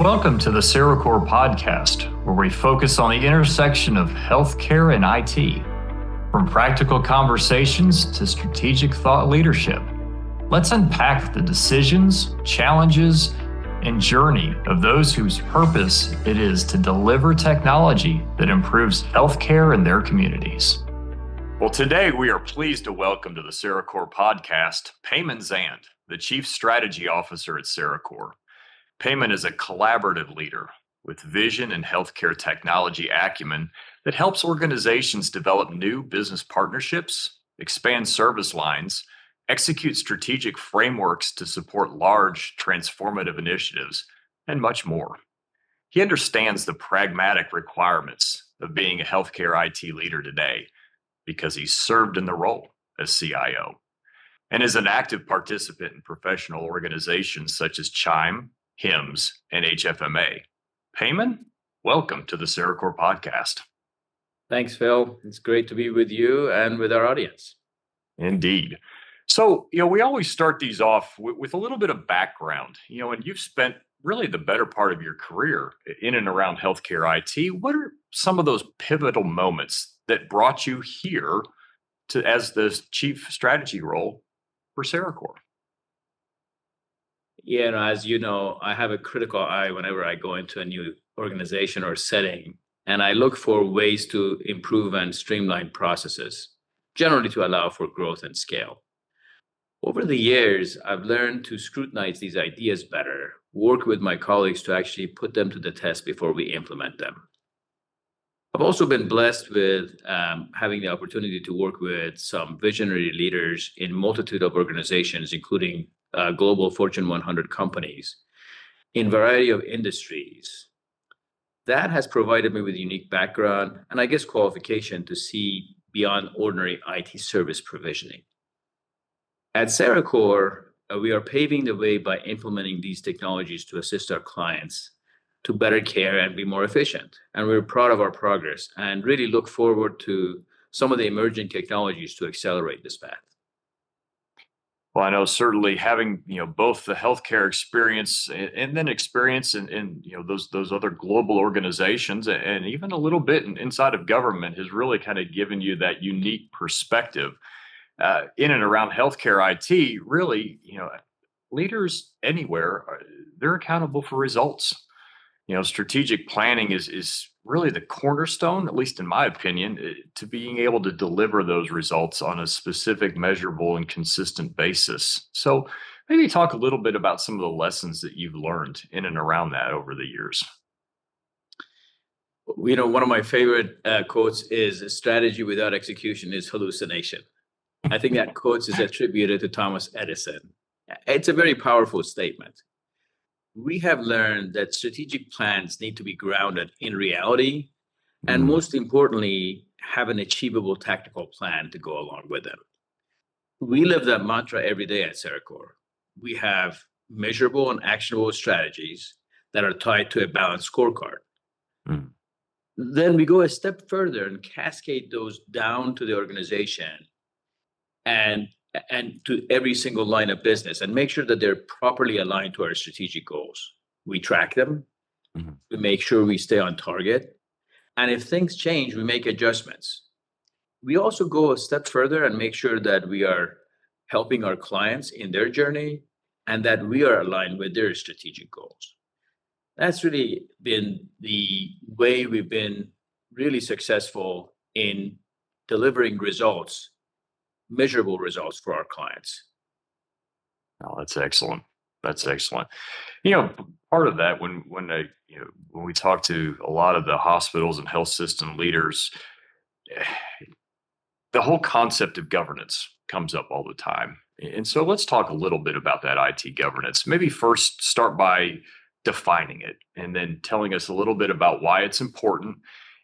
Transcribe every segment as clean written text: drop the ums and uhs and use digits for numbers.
Welcome to the CereCore podcast, where we focus on the intersection of healthcare and IT. From practical conversations to strategic thought leadership, let's unpack the decisions, challenges, and journey of those whose purpose it is to deliver technology that improves healthcare in their communities. Well, today we are pleased to welcome to the CereCore podcast, Peyman Zand, the Chief Strategy Officer at CereCore. Peyman is a collaborative leader with vision and healthcare technology acumen that helps organizations develop new business partnerships, expand service lines, execute strategic frameworks to support large transformative initiatives, and much more. He understands the pragmatic requirements of being a healthcare IT leader today because he served in the role as CIO and is an active participant in professional organizations such as CHIME, HIMSS, and HFMA. Peyman, welcome to the CereCore podcast. Thanks, Phil. It's great to be with you and with our audience. Indeed. So, we always start these off with a little bit of background, and you've spent really the better part of your career in and around healthcare IT. What are some of those pivotal moments that brought you here as the chief strategy role for CereCore? Yeah, as you know, I have a critical eye whenever I go into a new organization or setting, and I look for ways to improve and streamline processes, generally to allow for growth and scale. Over the years, I've learned to scrutinize these ideas better, work with my colleagues to actually put them to the test before we implement them. I've also been blessed with having the opportunity to work with some visionary leaders in multitude of organizations, including global Fortune 100 companies in a variety of industries. That has provided me with unique background and I guess qualification to see beyond ordinary IT service provisioning. At CereCore, we are paving the way by implementing these technologies to assist our clients to better care and be more efficient. And we're proud of our progress and really look forward to some of the emerging technologies to accelerate this path. Well, I know certainly having both the healthcare experience and then experience in those other global organizations and even a little bit inside of government has really kind of given you that unique perspective in and around healthcare IT. Really, leaders anywhere they're accountable for results. Strategic planning is really the cornerstone, at least in my opinion, to being able to deliver those results on a specific, measurable, and consistent basis. So maybe talk a little bit about some of the lessons that you've learned in and around that over the years. One of my favorite quotes is strategy without execution is hallucination. I think that quote is attributed to Thomas Edison. It's a very powerful statement. We have learned that strategic plans need to be grounded in reality and most importantly, have an achievable tactical plan to go along with them. We live that mantra every day at CereCore. We have measurable and actionable strategies that are tied to a balanced scorecard. Then we go a step further and cascade those down to the organization and to every single line of business and make sure that they're properly aligned to our strategic goals. We track them, we make sure we stay on target, and if things change, we make adjustments. We also go a step further and make sure that we are helping our clients in their journey and that we are aligned with their strategic goals. That's really been the way we've been really successful in delivering results, measurable results for our clients. Oh, that's excellent. That's excellent. Part of that when we talk to a lot of the hospitals and health system leaders, the whole concept of governance comes up all the time. And so let's talk a little bit about that IT governance. Maybe first start by defining it and then telling us a little bit about why it's important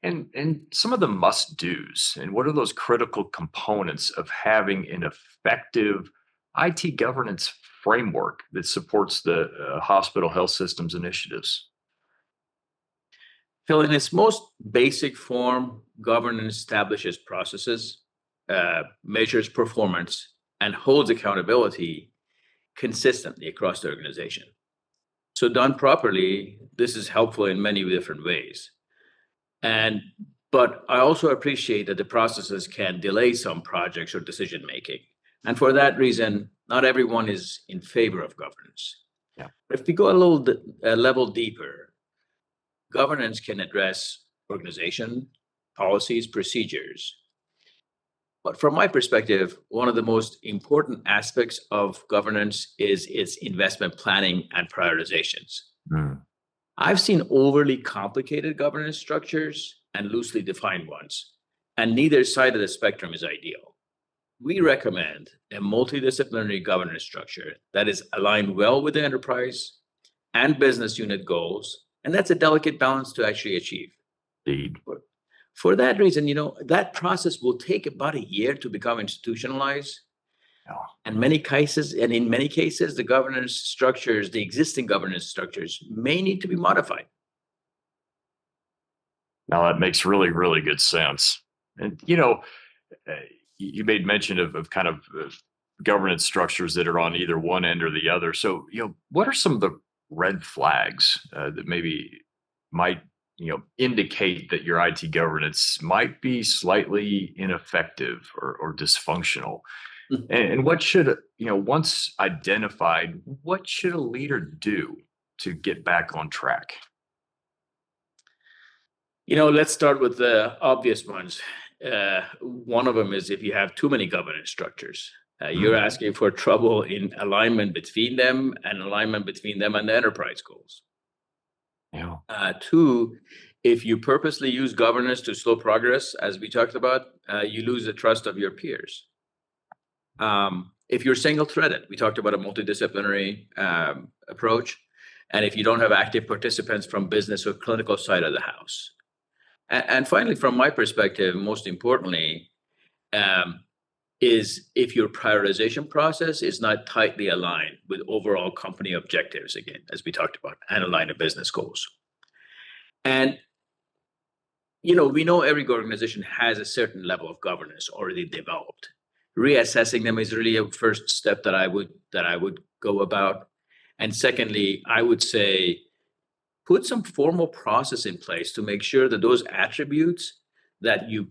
and some of the must-dos and what are those critical components of having an effective IT governance framework that supports the hospital health systems initiatives. Phil, in its most basic form, governance establishes processes, measures performance, and holds accountability consistently across the organization. So done properly, this is helpful in many different ways. But I also appreciate that the processes can delay some projects or decision making. And for that reason, not everyone is in favor of governance. Yeah. But if we go a level deeper, governance can address organization, policies, procedures. But from my perspective, one of the most important aspects of governance is its investment planning and prioritizations. Mm. I've seen overly complicated governance structures and loosely defined ones, and neither side of the spectrum is ideal. We recommend a multidisciplinary governance structure that is aligned well with the enterprise and business unit goals, and that's a delicate balance to actually achieve. Indeed. For that reason, that process will take about a year to become institutionalized. Yeah. In many cases, the governance structures, the existing governance structures, may need to be modified. Now that makes really, really good sense. And you made mention of kind of governance structures that are on either one end or the other. So, what are some of the red flags that maybe might indicate that your IT governance might be slightly ineffective or dysfunctional? Mhm. And what should, once identified, what should a leader do to get back on track? Let's start with the obvious ones. One of them is if you have too many governance structures, you're asking for trouble in alignment between them and alignment between them and the enterprise goals. Yeah. Two, if you purposely use governance to slow progress, as we talked about, you lose the trust of your peers. If you're single-threaded, we talked about a multidisciplinary approach, and if you don't have active participants from business or clinical side of the house. And finally, from my perspective, most importantly, is if your prioritization process is not tightly aligned with overall company objectives, again, as we talked about, and aligned to business goals. And, we know every organization has a certain level of governance already developed. Reassessing them is really a first step that I would go about. And secondly, I would say, put some formal process in place to make sure that those attributes that you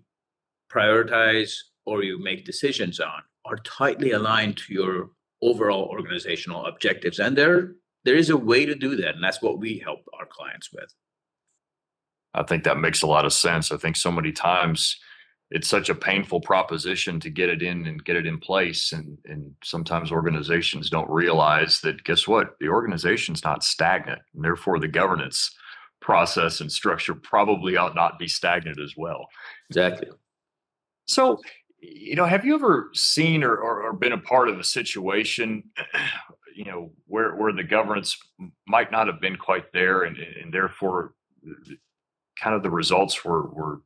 prioritize or you make decisions on are tightly aligned to your overall organizational objectives. And there is a way to do that. And that's what we help our clients with. I think that makes a lot of sense. I think so many times it's such a painful proposition to get it in and get it in place. And sometimes organizations don't realize that, guess what? The organization's not stagnant. And therefore, the governance process and structure probably ought not be stagnant as well. Exactly. So, have you ever seen or been a part of a situation, where the governance might not have been quite there and therefore kind of the results were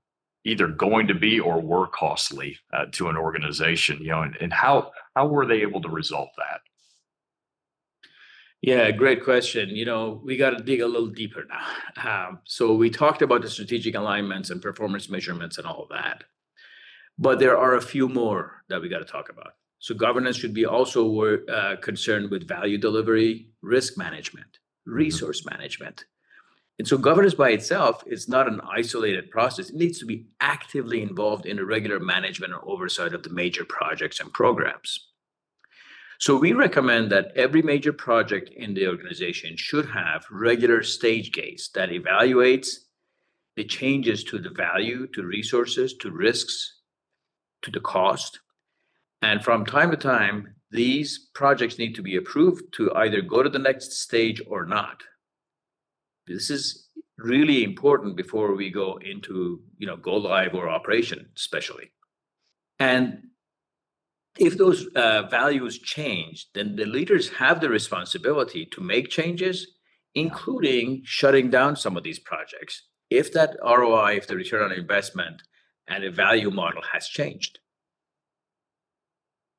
either going to be or were costly to an organization, and how were they able to resolve that? Yeah, great question. We got to dig a little deeper now. So we talked about the strategic alignments and performance measurements and all of that, but there are a few more that we got to talk about. So governance should be also concerned with value delivery, risk management, resource management. And so governance by itself is not an isolated process. It needs to be actively involved in the regular management or oversight of the major projects and programs. So we recommend that every major project in the organization should have regular stage gates that evaluates the changes to the value, to resources, to risks, to the cost. And from time to time, these projects need to be approved to either go to the next stage or not. This is really important before we go into, go live or operation, especially. And if those values change, then the leaders have the responsibility to make changes, including shutting down some of these projects, if that ROI, if the return on investment and the value model has changed.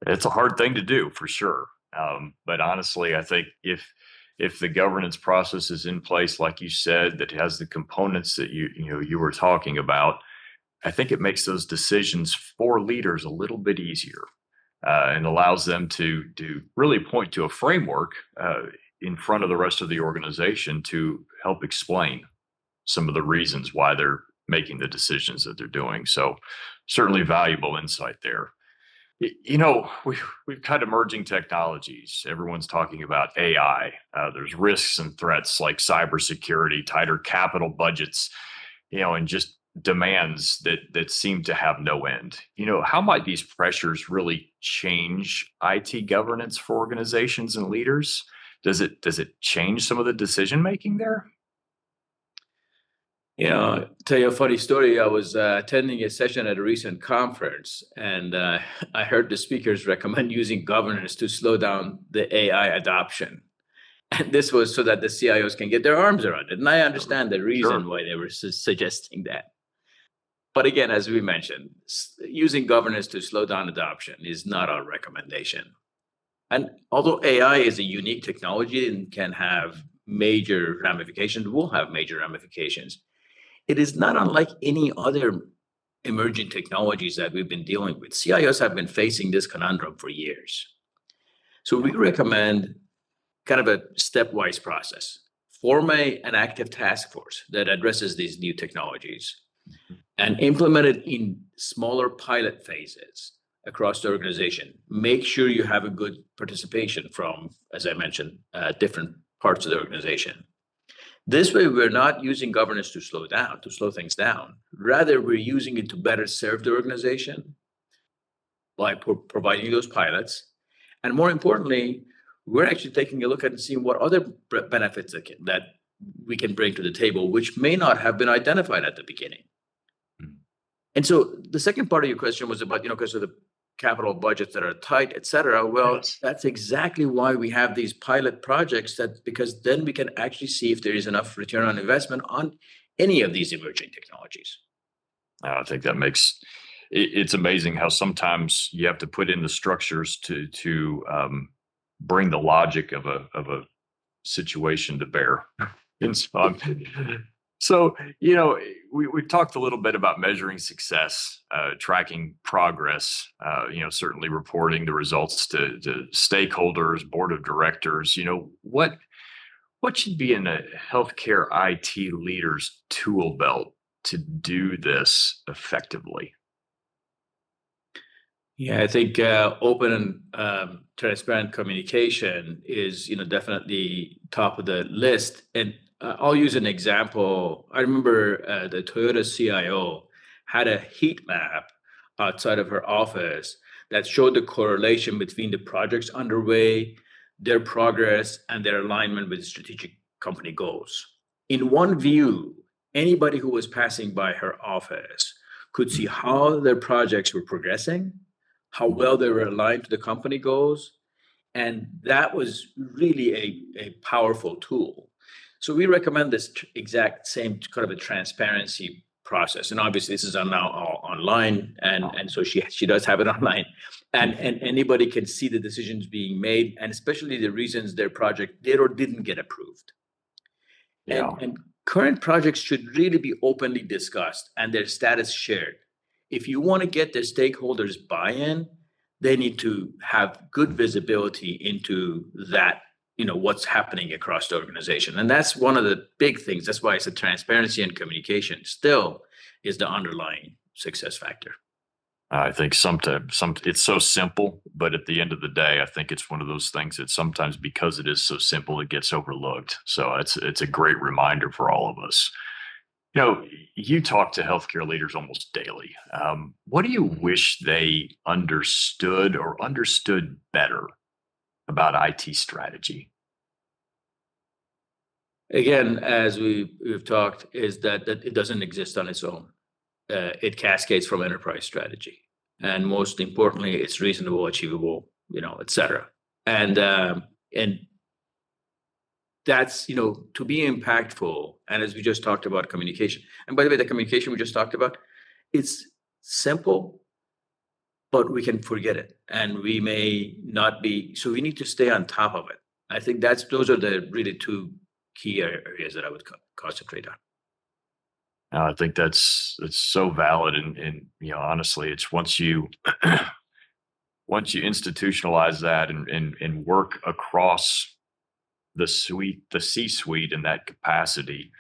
It's a hard thing to do for sure. But honestly, I think if the governance process is in place, like you said, that has the components that you were talking about, I think it makes those decisions for leaders a little bit easier and allows them to really point to a framework in front of the rest of the organization to help explain some of the reasons why they're making the decisions that they're doing. So certainly valuable insight there. We've got emerging technologies. Everyone's talking about AI. There's risks and threats like cybersecurity, tighter capital budgets, and just demands that seem to have no end. How might these pressures really change IT governance for organizations and leaders? Does it change some of the decision making there? Tell you a funny story. I was attending a session at a recent conference, and I heard the speakers recommend using governance to slow down the AI adoption. And this was so that the CIOs can get their arms around it. And I understand the reason why they were suggesting that. But again, as we mentioned, using governance to slow down adoption is not our recommendation. And although AI is a unique technology and can have major ramifications, will have major ramifications, it is not unlike any other emerging technologies that we've been dealing with. CIOs have been facing this conundrum for years. So we recommend kind of a stepwise process. Form an active task force that addresses these new technologies and implement it in smaller pilot phases across the organization. Make sure you have a good participation from, as I mentioned, different parts of the organization. This way, we're not using governance to slow things down. Rather, we're using it to better serve the organization by providing those pilots. And more importantly, we're actually taking a look at and seeing what other benefits that we can bring to the table, which may not have been identified at the beginning. And so the second part of your question was about, because of the capital budgets that are tight, et cetera. Well, that's exactly why we have these pilot projects, because then we can actually see if there is enough return on investment on any of these emerging technologies. I think that makes it's amazing how sometimes you have to put in the structures to bring the logic of a situation to bear. So, we've talked a little bit about measuring success, tracking progress, certainly reporting the results to stakeholders, board of directors. What should be in a healthcare IT leader's tool belt to do this effectively? Yeah, I think open and transparent communication is, definitely top of the list. And I'll use an example. I remember the Toyota CIO had a heat map outside of her office that showed the correlation between the projects underway, their progress, and their alignment with strategic company goals. In one view, anybody who was passing by her office could see how their projects were progressing, how well they were aligned to the company goals, and that was really a powerful tool. So we recommend this exact same kind of a transparency process. And obviously this is now all online. And so she does have it online. And anybody can see the decisions being made, and especially the reasons their project did or didn't get approved. Yeah. And current projects should really be openly discussed and their status shared. If you want to get the stakeholders buy-in, they need to have good visibility into that, what's happening across the organization. And that's one of the big things. That's why I said transparency and communication still is the underlying success factor. I think sometimes it's so simple, but at the end of the day, I think it's one of those things that sometimes, because it is so simple, it gets overlooked. So it's a great reminder for all of us. You talk to healthcare leaders almost daily. What do you wish they understood or understood better about IT strategy? Again, as we've talked, is that it doesn't exist on its own. It cascades from enterprise strategy. And most importantly, it's reasonable, achievable, et cetera. And that's, to be impactful. And as we just talked about communication, and by the way, the communication we just talked about, it's simple, but we can forget it. And we may not be, so we need to stay on top of it. I think those are the really two key areas that I would concentrate on. I think that's so valid. And honestly, it's once you institutionalize that and work across the C-suite in that capacity,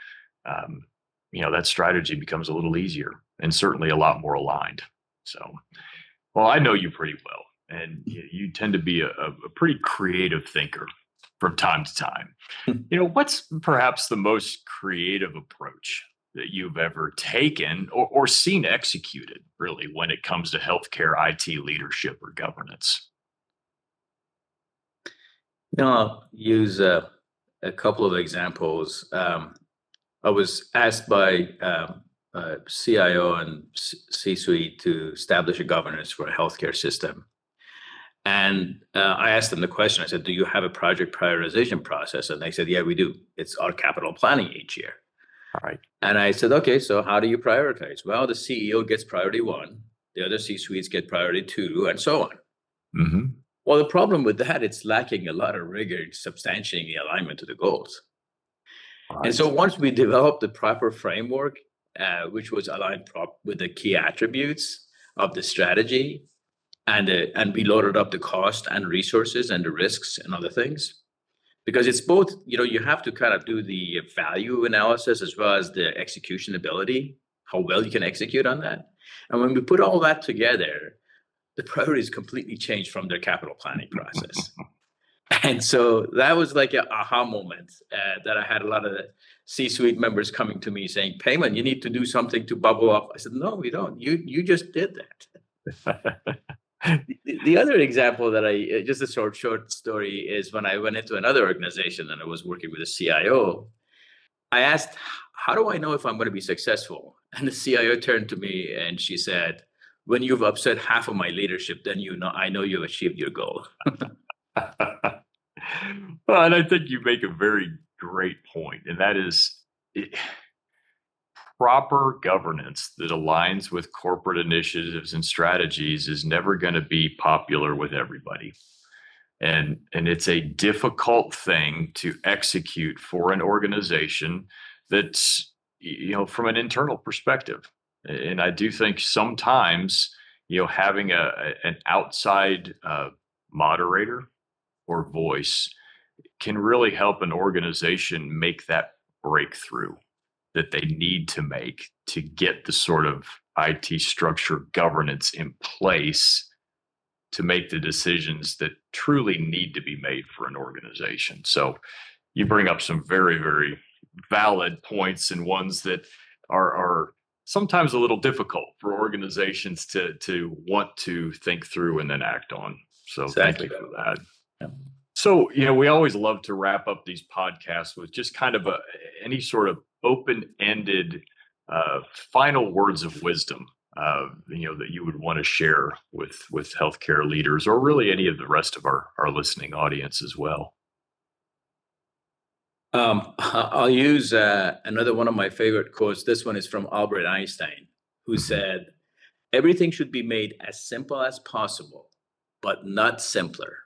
that strategy becomes a little easier and certainly a lot more aligned. So, well, I know you pretty well, and you tend to be a pretty creative thinker from time to time. What's perhaps the most creative approach that you've ever taken or seen executed, really, when it comes to healthcare IT leadership or governance? I'll use a couple of examples. I was asked by CIO and C-suite to establish a governance for a healthcare system. And I asked them the question, I said, do you have a project prioritization process? And they said, yeah, we do. It's our capital planning each year. All right. And I said, okay, so how do you prioritize? Well, the CEO gets priority 1, the other C-suites get priority 2, and so on. Mm-hmm. Well, the problem with that, it's lacking a lot of rigor in substantiating the alignment to the goals. Right. And so once we developed the proper framework, which was aligned with the key attributes of the strategy, and we loaded up the cost and resources and the risks and other things, because it's both, you have to kind of do the value analysis as well as the execution ability, how well you can execute on that. And when we put all that together, the priorities completely changed from their capital planning process. And so that was like an aha moment that I had a lot of the C-suite members coming to me saying, Peyman, you need to do something to bubble up. I said, no, we don't. You just did that. The other example that just a short story is when I went into another organization and I was working with a CIO, I asked, how do I know if I'm going to be successful? And the CIO turned to me and she said, when you've upset half of my leadership, then I know you've achieved your goal. Well, and I think you make a very great point, and that is proper governance that aligns with corporate initiatives and strategies is never going to be popular with everybody. And it's a difficult thing to execute for an organization that's, from an internal perspective. And I do think sometimes, having an outside moderator or voice can really help an organization make that breakthrough that they need to make to get the sort of IT structure governance in place to make the decisions that truly need to be made for an organization. So you bring up some very, very valid points, and ones that are sometimes a little difficult for organizations to want to think through and then act on. So exactly. Thank you for that. Yeah. So, we always love to wrap up these podcasts with just kind of any sort of open-ended final words of wisdom, that you would want to share with healthcare leaders, or really any of the rest of our listening audience as well. I'll use another one of my favorite quotes. This one is from Albert Einstein, who said, everything should be made as simple as possible, but not simpler.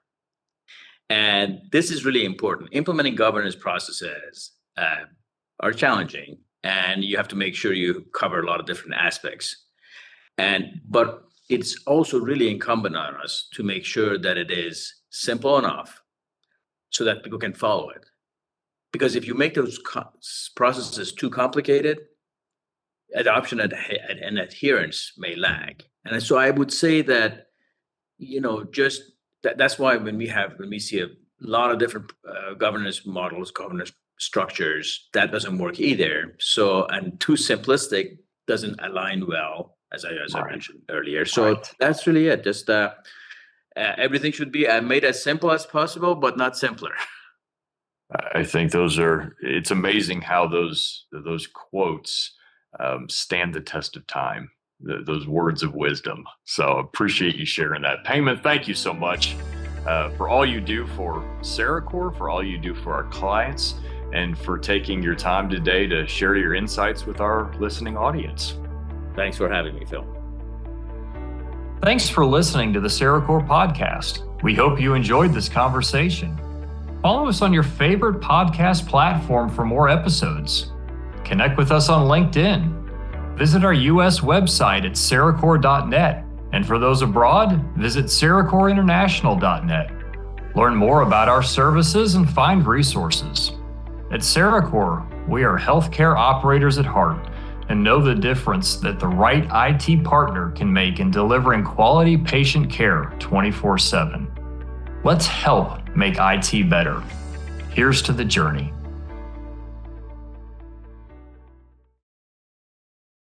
And this is really important. Implementing governance processes are challenging, and you have to make sure you cover a lot of different aspects. But it's also really incumbent on us to make sure that it is simple enough so that people can follow it. Because if you make those processes too complicated, adoption and adherence may lag. And so I would say that, that's why when we see a lot of different governance models, governance structures, that doesn't work either. So, and too simplistic doesn't align well, as I mentioned earlier. So that's really it. Just everything should be made as simple as possible, but not simpler. I think it's amazing how those quotes stand the test of time, those words of wisdom. So appreciate you sharing that. Peyman, thank you so much for all you do for CereCore, for all you do for our clients, and for taking your time today to share your insights with our listening audience. Thanks for having me, Phil. Thanks for listening to the CereCore podcast. We hope you enjoyed this conversation. Follow us on your favorite podcast platform for more episodes. Connect with us on LinkedIn. Visit our U.S. website at cerecore.net. And for those abroad, visit cerecoreinternational.net. Learn more about our services and find resources. At CereCore, we are healthcare operators at heart and know the difference that the right IT partner can make in delivering quality patient care 24/7. Let's help make IT better. Here's to the journey.